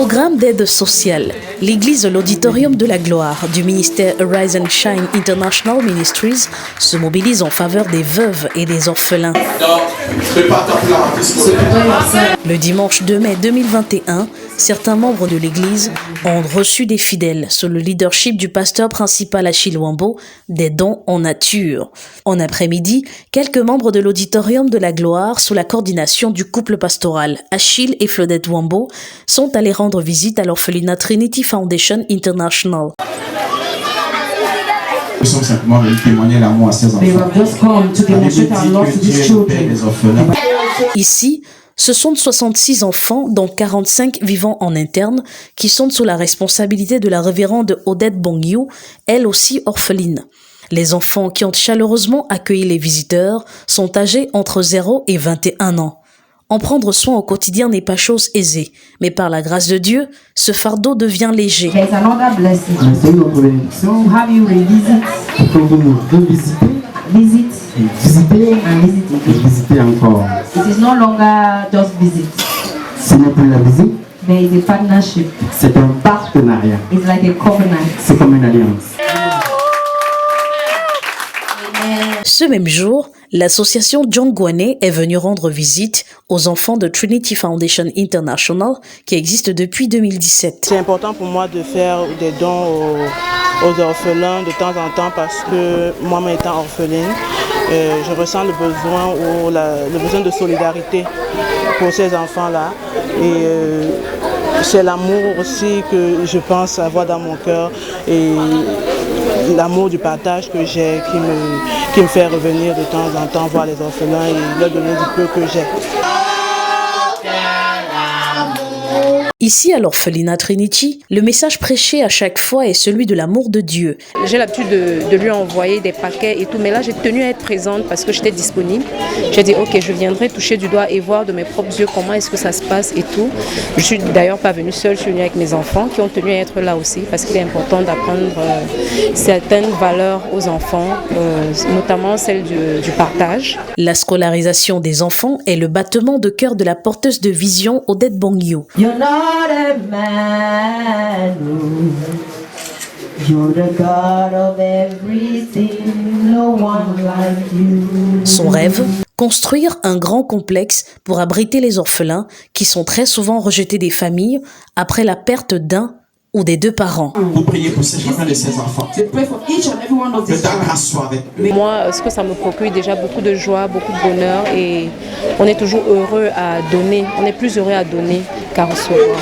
Programme d'aide sociale. L'église L'Auditorium de la Gloire du ministère Arise and Shine International Ministries se mobilise en faveur des veuves et des orphelins. Le dimanche 2 mai 2021, certains membres de l'église ont reçu des fidèles sous le leadership du pasteur principal Achille Wambo des dons en nature. En après-midi, quelques membres de l'Auditorium de la Gloire sous la coordination du couple pastoral Achille et Claudette Wambo sont allés rendre visite à l'orphelinat Trinity Foundation International. Nous sommes simplement venus témoigner l'amour à ces enfants. Ici, ce sont 66 enfants, dont 45 vivant en interne, qui sont sous la responsabilité de la révérende Odette Bongiou, elle aussi orpheline. Les enfants qui ont chaleureusement accueilli les visiteurs sont âgés entre 0 et 21 ans. En prendre soin au quotidien n'est pas chose aisée, mais par la grâce de Dieu, ce fardeau devient léger. C'est une autre bénédiction pour vous nous revisiter, visiter et visiter encore. It is no longer just visit. Ce n'est plus la visite, There is a partnership. c'est un partenariat. It's like a covenant. C'est comme une alliance. Ce même jour, l'association John Gwane est venue rendre visite aux enfants de Trinity Foundation International qui existe depuis 2017. C'est important pour moi de faire des dons aux orphelins de temps en temps parce que moi-même étant orpheline, je ressens le besoin de solidarité pour ces enfants-là. Et c'est l'amour aussi que je pense avoir dans mon cœur et l'amour du partage que j'ai qui me fait revenir de temps en temps voir les orphelins et leur donner du peu que j'ai. Ici, à l'orphelinat Trinity, le message prêché à chaque fois est celui de l'amour de Dieu. J'ai l'habitude de lui envoyer des paquets et tout, mais là j'ai tenu à être présente parce que j'étais disponible. J'ai dit ok, je viendrai toucher du doigt et voir de mes propres yeux comment est-ce que ça se passe et tout. Je suis d'ailleurs pas venue seule, je suis venue avec mes enfants qui ont tenu à être là aussi parce qu'il est important d'apprendre certaines valeurs aux enfants, notamment celle du partage. La scolarisation des enfants est le battement de cœur de la porteuse de vision Odette Bongiou. You're not a man. You're the God of everything. No one like you. Son rêve, construire un grand complexe pour abriter les orphelins qui sont très souvent rejetés des familles après la perte d'un ou des deux parents. Vous priez pour chacun de ces enfants. Que ta grâce soit avec eux. Moi, ce que ça me procure déjà beaucoup de joie, beaucoup de bonheur et on est toujours heureux à donner. On est plus heureux à donner qu'à recevoir.